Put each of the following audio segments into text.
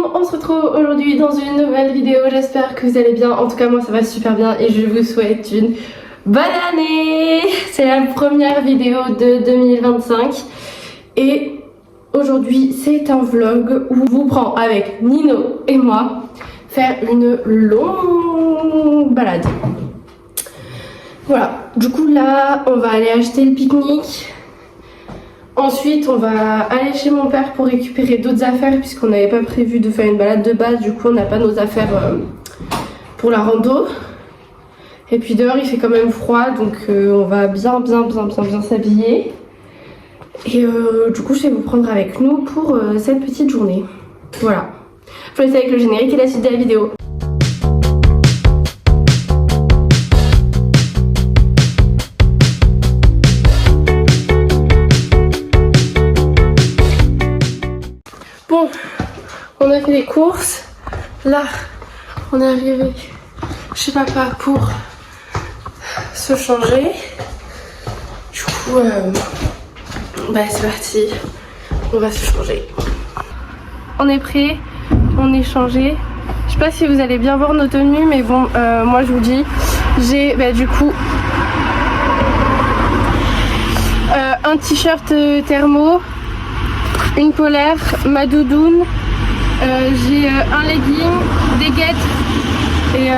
monde, on se retrouve aujourd'hui dans une nouvelle vidéo, j'espère que vous allez bien, en tout cas moi ça va super bien et je vous souhaite une bonne année. C'est la première vidéo de 2025 et aujourd'hui c'est un vlog où je vous prends avec Nino et moi faire une longue balade. Voilà, du coup là on va aller acheter le pique-nique. Ensuite, on va aller chez mon père pour récupérer d'autres affaires puisqu'on n'avait pas prévu de faire une balade de base. Du coup, on n'a pas nos affaires pour la rando. Et puis dehors, il fait quand même froid, donc on va bien s'habiller. Et du coup, je vais vous prendre avec nous pour cette petite journée. Voilà. Je vous laisse avec le générique et la suite de la vidéo. Bon, on a fait les courses. Là, on est arrivé chez papa pour se changer. Du coup, c'est parti. On va se changer. On est prêt, on est changé. Je sais pas si vous allez bien voir nos tenues, mais bon, moi je vous dis, j'ai du coup un t-shirt thermo, une polaire, ma doudoune, j'ai un legging, des guêtres et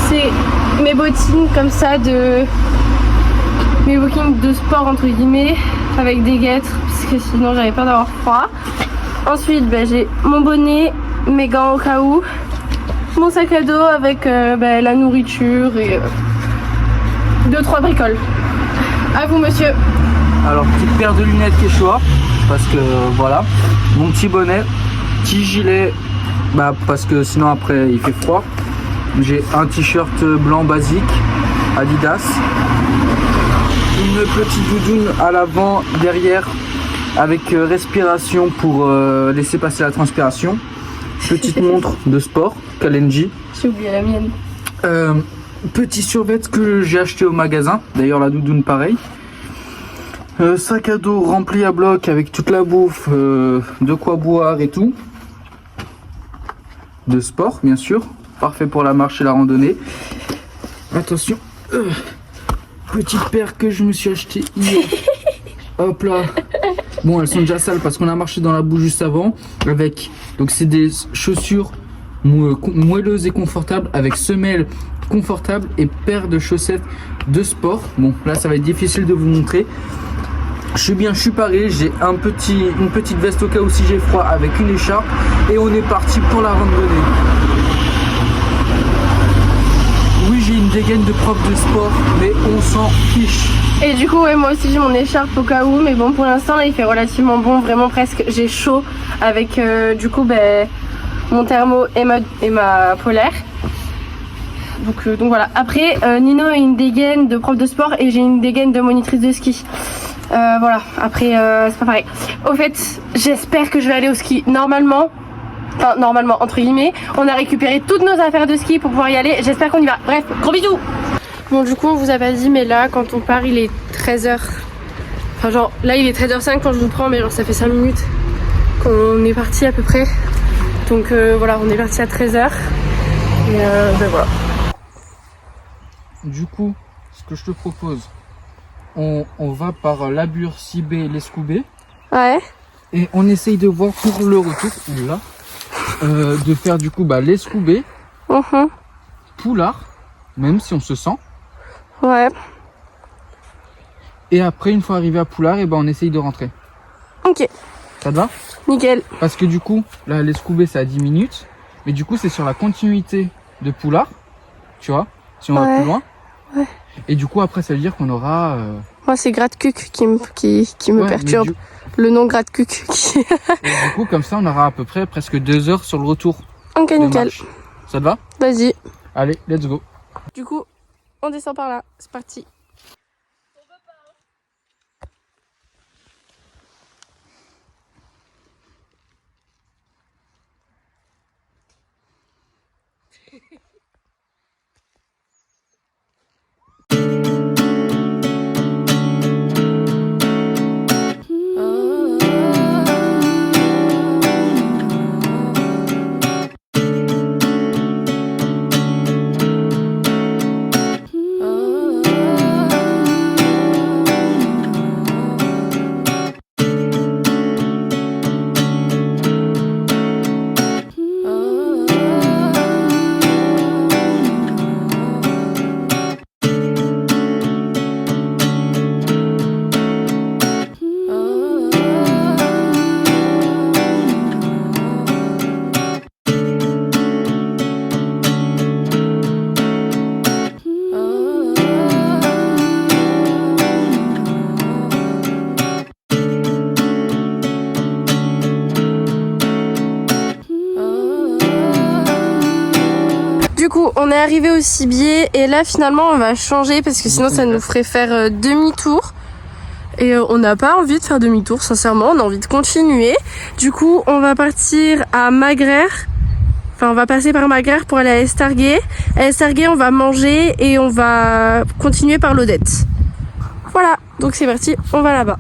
c'est mes bottines comme ça mes bottines de sport entre guillemets avec des guêtres parce que sinon j'avais peur d'avoir froid. Ensuite j'ai mon bonnet, mes gants au cas où, mon sac à dos avec la nourriture et 2-3 bricoles. À vous monsieur. Alors petite paire de lunettes Quechua parce que voilà, mon petit bonnet, petit gilet parce que sinon après il fait froid. J'ai un t-shirt blanc basique Adidas, une petite doudoune à l'avant derrière avec respiration pour laisser passer la transpiration, petite montre de sport Kalenji. J'ai oublié la mienne. Petit survêt que j'ai acheté au magasin, d'ailleurs la doudoune pareil. Sac à dos rempli à bloc avec toute la bouffe, de quoi boire et tout. De sport bien sûr, parfait pour la marche et la randonnée. Attention, petite paire que je me suis acheté hier. Hop là. Bon, elles sont déjà sales parce qu'on a marché dans la boue juste avant. Donc c'est des chaussures moelleuses et confortables avec semelles confortables et paire de chaussettes de sport. Bon là ça va être difficile de vous montrer. Je suis paré, j'ai une petite veste au cas où si j'ai froid avec une écharpe et on est parti pour la randonnée. Oui, j'ai une dégaine de prof de sport, mais on s'en fiche. Et du coup, moi aussi j'ai mon écharpe au cas où, mais bon, pour l'instant là il fait relativement bon, vraiment presque. J'ai chaud avec du coup mon thermo et ma polaire. Donc voilà. Après, Nino a une dégaine de prof de sport et j'ai une dégaine de monitrice de ski. Voilà, après c'est pas pareil. Au fait, j'espère que je vais aller au ski normalement. Enfin, normalement, entre guillemets. On a récupéré toutes nos affaires de ski pour pouvoir y aller. J'espère qu'on y va. Bref, gros bisous. Bon, du coup, on vous a pas dit, mais là, quand on part, il est 13h. Enfin, genre, là, il est 13h05 quand je vous prends, mais genre, ça fait 5 minutes qu'on est parti à peu près. Donc voilà, on est parti à 13h. Et voilà. Du coup, ce que je te propose, on va par Labure, Cibé, l'Escoubé. Ouais. Et on essaye de voir pour le retour, là, de faire du coup l'Escoubé, Poulard, même si on se sent. Ouais. Et après, une fois arrivé à Poulard, et on essaye de rentrer. Ok. Ça te va? Nickel. Parce que du coup, là, l'Escoubé, c'est à 10 minutes. Mais du coup, c'est sur la continuité de Poulard, tu vois, si on va plus loin. Ouais. Et du coup, après, ça veut dire qu'on aura... Moi, c'est Gratte-Cuc qui me perturbe. Le nom Gratte-Cuc. Et du coup, comme ça, on aura à peu près presque 2 heures sur le retour. Ok, nickel. Marche. Ça te va? Vas-y. Allez, let's go. Du coup, on descend par là. C'est parti. on est arrivé au cibier et là finalement on va changer parce que sinon ça nous ferait faire demi-tour. Et on n'a pas envie de faire demi-tour, sincèrement, on a envie de continuer. Du coup, on va partir à Magraire. Enfin, on va passer par Magraire pour aller à Estarguet. À Estarguet, on va manger et on va continuer par l'Odette. Voilà, donc c'est parti, on va là-bas.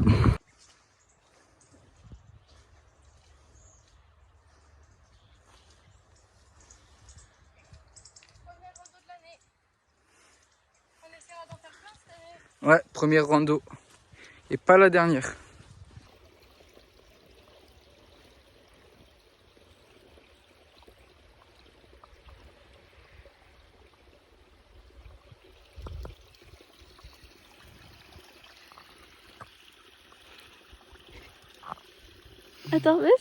Ouais, première rando. Et pas la dernière. Attends, laisse.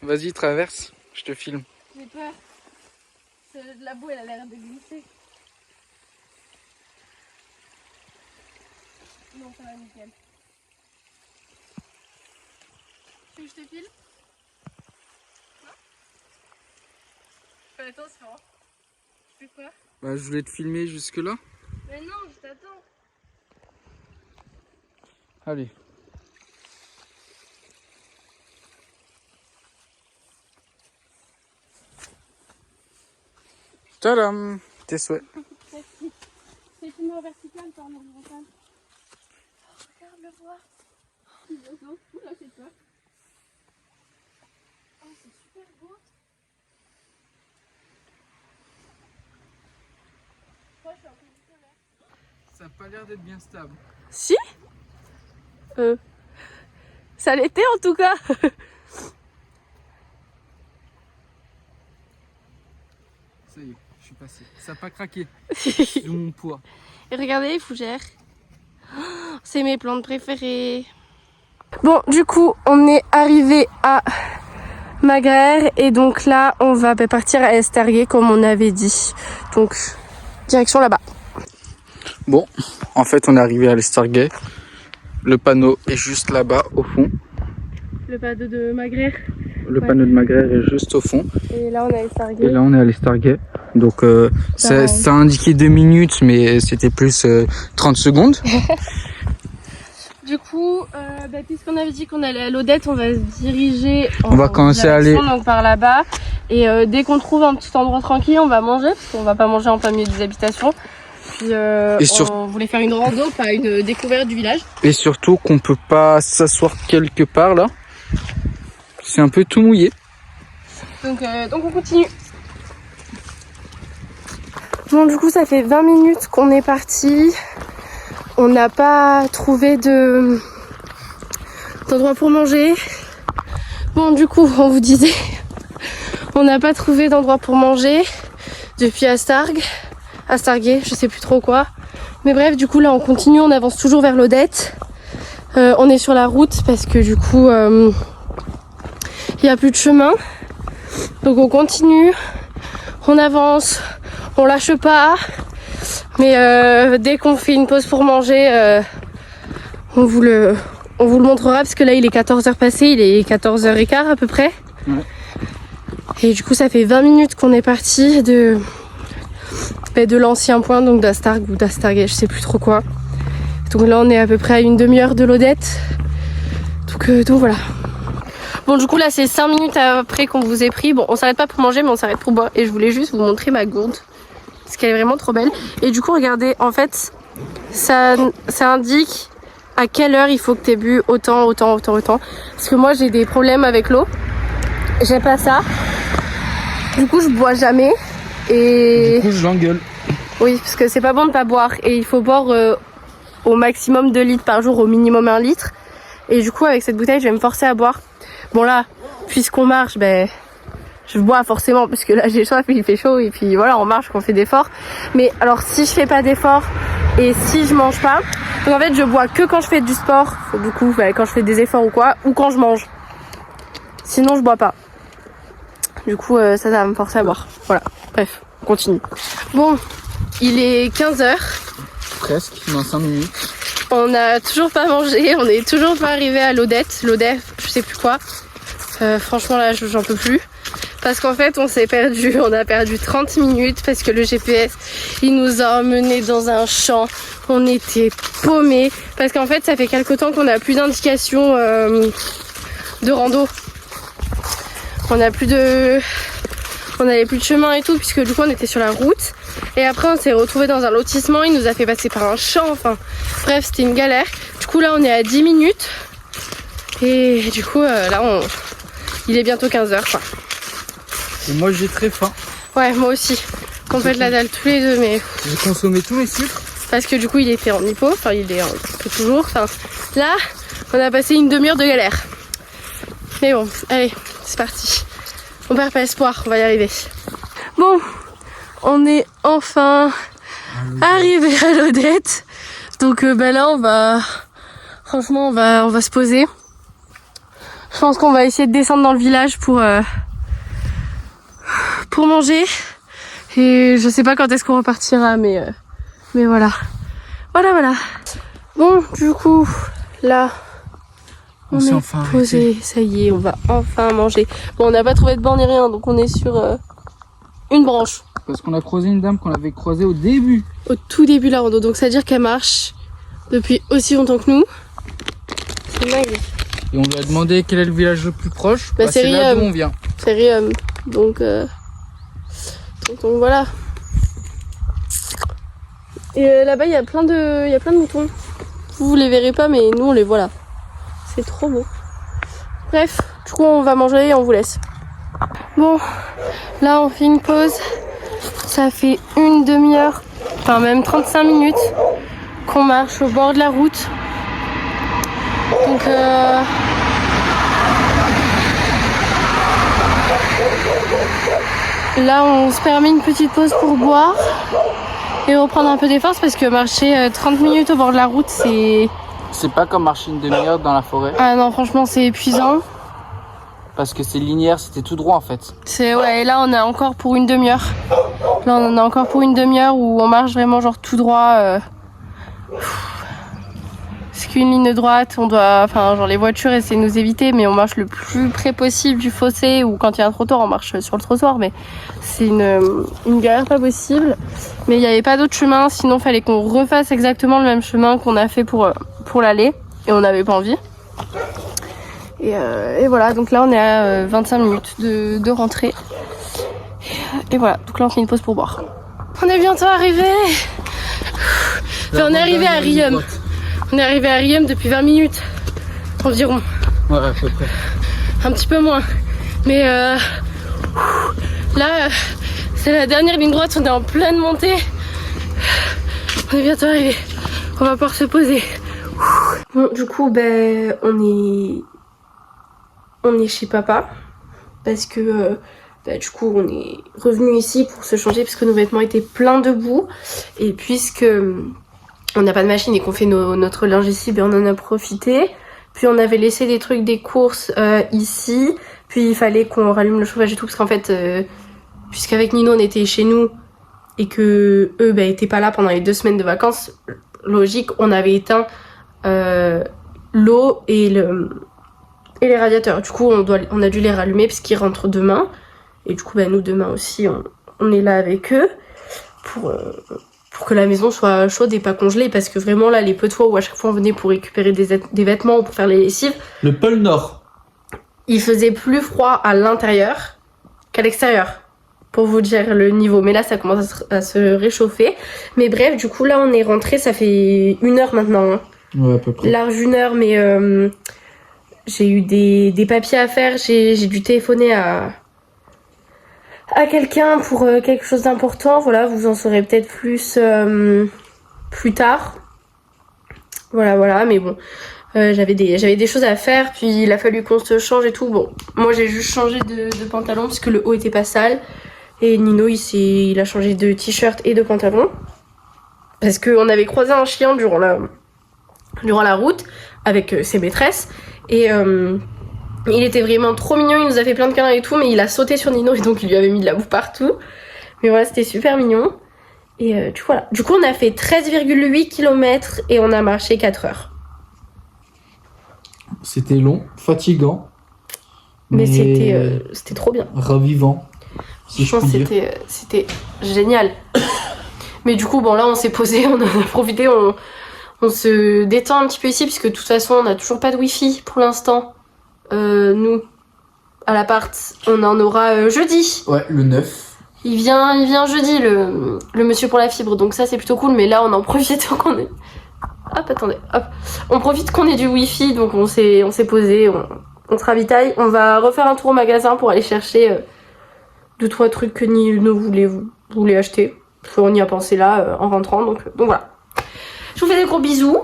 Vas-y, traverse, je te filme. J'ai peur. La boue, elle a l'air de glisser. Non, ça va nickel. Tu veux que je te file? Non? Fais attention. Tu fais quoi? Bah, je voulais te filmer jusque là. Mais non, je t'attends. Allez. Tadam! Tes souhaits. Merci. C'est filmé en vertical, pas en horizontal. Oh, regarde le voir. Oh, oiseau. Oula, j'ai peur. Oh, c'est super beau. Moi, je suis un peu du solaire. Ça n'a pas l'air d'être bien stable. Si? Ça l'était en tout cas. Ça y est, je suis passé. Ça n'a pas craqué. C'est mon poids. Et regardez les fougères. Oh, c'est mes plantes préférées. Bon, du coup, on est arrivé à Magraire et donc là, on va partir à Estarguet comme on avait dit. Donc, direction là-bas. Bon, en fait, on est arrivé à l'Estarguet. Le panneau est juste là-bas, au fond. Le panneau de Magraire. Le panneau de Magraire est juste au fond. Et là, on est à Estarguet. Et là, on est à l'Estarguet. Donc, ça a indiqué 2 minutes, mais c'était plus 30 secondes. Du coup, puisqu'on avait dit qu'on allait à l'Odette, on va se diriger On va commencer à aller donc par là-bas. Et dès qu'on trouve un petit endroit tranquille, on va manger. Parce qu'on va pas manger en plein milieu des habitations. Puis on voulait faire une rando, pas une découverte du village. Et surtout qu'on peut pas s'asseoir quelque part là. C'est un peu tout mouillé. Donc on continue. Bon, du coup, ça fait 20 minutes qu'on est parti. On n'a pas trouvé d'endroit pour manger. Bon, du coup, on vous disait, on n'a pas trouvé d'endroit pour manger depuis Estarguet, je sais plus trop quoi. Mais bref, du coup, là, on continue, on avance toujours vers l'Odette. On est sur la route parce que du coup, il n'y a plus de chemin. Donc on continue, on avance, on lâche pas. Mais dès qu'on fait une pause pour manger, on vous le montrera parce que là il est 14h passé, il est 14h15 à peu près. Ouais. Et du coup ça fait 20 minutes qu'on est parti de l'ancien point, donc d'Astargues ou d'Estarguet, je sais plus trop quoi. Donc là on est à peu près à une demi-heure de l'Odette. Donc voilà. Bon, du coup là c'est 5 minutes après qu'on vous ait pris. Bon, on s'arrête pas pour manger mais on s'arrête pour boire. Et je voulais juste vous montrer ma gourde parce qu'elle est vraiment trop belle. Et du coup regardez, en fait ça indique à quelle heure il faut que tu aies bu autant. Parce que moi j'ai des problèmes avec l'eau. J'ai pas ça. Du coup je bois jamais. Et du coup je l'engueule. Oui, parce que c'est pas bon de pas boire. Et il faut boire au maximum 2 litres par jour, au minimum 1 litre. Et du coup avec cette bouteille je vais me forcer à boire. Bon là, puisqu'on marche, je bois forcément parce que là j'ai soif et il fait chaud et puis voilà, on marche, on fait d'efforts. Mais alors si je fais pas d'efforts et si je mange pas, donc en fait je bois que quand je fais du sport, du coup quand je fais des efforts ou quoi, ou quand je mange. Sinon je bois pas. Du coup ça va me forcer à boire. Voilà, bref, on continue. Bon, il est 15h. presque, dans 5 minutes. On n'a toujours pas mangé, on n'est toujours pas arrivé à l'Odette, je sais plus quoi. Franchement là j'en peux plus. Parce qu'en fait on a perdu 30 minutes parce que le GPS il nous a emmenés dans un champ. On était paumés parce qu'en fait ça fait quelque temps qu'on n'a plus d'indications de rando. On n'avait plus de chemin et tout puisque du coup on était sur la route. Et après on s'est retrouvé dans un lotissement, il nous a fait passer par un champ, enfin bref c'était une galère. Du coup là on est à 10 minutes et du coup là il est bientôt 15h quoi. Et moi j'ai très faim. Ouais moi aussi, on pète la dalle tous les deux mais... J'ai consommé tous mes sucres. Parce que du coup il était en hypo, enfin il est un peu toujours, enfin là on a passé une demi-heure de galère. Mais bon, allez c'est parti, on perd pas espoir, on va y arriver. Bon, on est enfin arrivé à l'Odette. Donc là on va franchement on va se poser. Je pense qu'on va essayer de descendre dans le village pour manger. Et je sais pas quand est-ce qu'on repartira mais voilà. Voilà. Bon du coup là on est enfin posé, arrêté. ça y est, on va enfin manger. Bon on n'a pas trouvé de banc ni rien donc on est sur une branche. Parce qu'on a croisé une dame qu'on avait croisée au début. Au tout début de la rando, donc ça veut dire qu'elle marche depuis aussi longtemps que nous. C'est dingue. Et on lui a demandé quel est le village le plus proche. Bah, c'est là d'où Riom. on vient. C'est Riom. Donc voilà. Et là-bas il y a plein de moutons. Vous les verrez pas mais nous on les voit là. C'est trop beau. Bref, du coup on va manger et on vous laisse. Bon, là on fait une pause. Ça fait une demi-heure, enfin même 35 minutes qu'on marche au bord de la route. Donc là on se permet une petite pause pour boire et reprendre un peu des forces parce que marcher 30 minutes au bord de la route c'est... C'est pas comme marcher une demi-heure dans la forêt. Ah non franchement c'est épuisant. Parce que c'est linéaire, c'était tout droit en fait. C'est ouais, et là on a encore pour une demi-heure. Là on en a encore pour une demi-heure où on marche vraiment genre tout droit. C'est qu'une ligne droite, on doit, enfin genre les voitures essaient de nous éviter, mais on marche le plus près possible du fossé ou quand il y a un trottoir on marche sur le trottoir, mais c'est une galère pas possible. Mais il n'y avait pas d'autre chemin, sinon fallait qu'on refasse exactement le même chemin qu'on a fait pour l'aller et on n'avait pas envie. Et voilà, donc là on est à 25 minutes de rentrée. Et voilà, donc là on fait une pause pour boire. On est bientôt arrivé. Enfin, on est arrivé à Riom. On est arrivé à Riom depuis 20 minutes environ. Ouais, à peu près. Un petit peu moins. Mais là, c'est la dernière ligne droite, on est en pleine montée. On est bientôt arrivé. On va pouvoir se poser. Bon, du coup, ben, on est chez papa parce que du coup on est revenu ici pour se changer parce que nos vêtements étaient pleins de boue et puisque on n'a pas de machine et qu'on fait notre linge ici, ben on en a profité. Puis on avait laissé des trucs des courses ici, puis il fallait qu'on rallume le chauffage et tout parce qu'en fait puisqu'avec Nino on était chez nous et que eux ben étaient pas là pendant les 2 semaines de vacances, logique on avait éteint l'eau et les radiateurs. Du coup on a dû les rallumer puisqu'ils rentrent demain. Et du coup nous demain aussi on est là avec eux pour que la maison soit chaude et pas congelée. Parce que vraiment là les peu de fois où à chaque fois on venait pour récupérer des vêtements ou pour faire les lessives, Le pôle Nord. il faisait plus froid à l'intérieur qu'à l'extérieur. Pour vous dire le niveau. Mais là ça commence à se réchauffer. Mais bref, du coup là on est rentré, ça fait 1 heure maintenant. Hein. Ouais, à peu près. Large 1 heure, mais j'ai eu des papiers à faire, j'ai dû téléphoner à quelqu'un pour quelque chose d'important. Voilà, vous en saurez peut-être plus plus tard. Voilà, mais bon, j'avais des choses à faire, puis il a fallu qu'on se change et tout. Bon, moi j'ai juste changé de pantalon parce que le haut était pas sale. Et Nino il a changé de t-shirt et de pantalon. Parce qu'on avait croisé un chien durant la route avec ses maîtresses. Et il était vraiment trop mignon, il nous a fait plein de câlins et tout, mais il a sauté sur Nino et donc il lui avait mis de la boue partout. Mais voilà, c'était super mignon. Et voilà. Du coup, on a fait 13,8 km et on a marché 4 heures. C'était long, fatigant. Mais c'était trop bien. Ravivant. Si je pense que c'était génial. Mais du coup, bon, là, on s'est posé, on en a profité, on se détend un petit peu ici, puisque de toute façon, on n'a toujours pas de wifi pour l'instant. Nous, à l'appart, on en aura jeudi. Ouais, le 9. Il vient jeudi, le monsieur pour la fibre, donc ça, c'est plutôt cool. Mais là, on en profite qu'on est... Hop, attendez, hop. On profite qu'on ait du wifi, donc on s'est posé, on se ravitaille. On va refaire un tour au magasin pour aller chercher 2-3 trucs que Nino voulait acheter. On y a pensé là en rentrant, donc voilà. Je vous fais des gros bisous.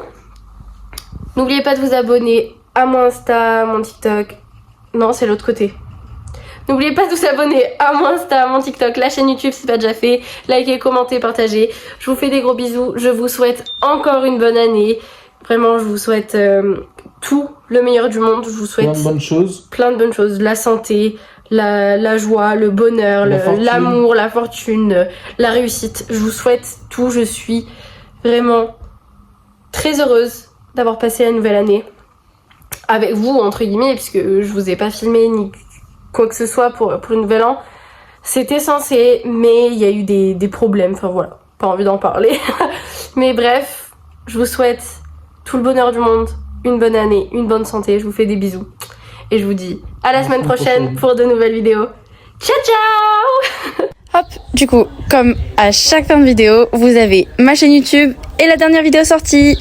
N'oubliez pas de vous abonner à mon Insta, mon TikTok. Non, c'est l'autre côté. N'oubliez pas de vous abonner à mon Insta, mon TikTok, la chaîne YouTube si c'est pas déjà fait. Likez, commentez, partagez. Je vous fais des gros bisous. Je vous souhaite encore une bonne année. Vraiment, je vous souhaite tout le meilleur du monde. Je vous souhaite plein de bonnes choses. Plein de bonnes choses. La santé, la joie, le bonheur, l'amour, la fortune, la réussite. Je vous souhaite tout. Je suis vraiment très heureuse d'avoir passé la nouvelle année avec vous, entre guillemets, puisque je vous ai pas filmé ni quoi que ce soit pour le nouvel an. C'était censé, mais il y a eu des problèmes. Enfin voilà, pas envie d'en parler. Mais bref, je vous souhaite tout le bonheur du monde, une bonne année, une bonne santé. Je vous fais des bisous. Et je vous dis à la semaine prochaine pour de nouvelles vidéos. Ciao ciao. Hop, du coup, comme à chaque fin de vidéo, vous avez ma chaîne YouTube et la dernière vidéo sortie.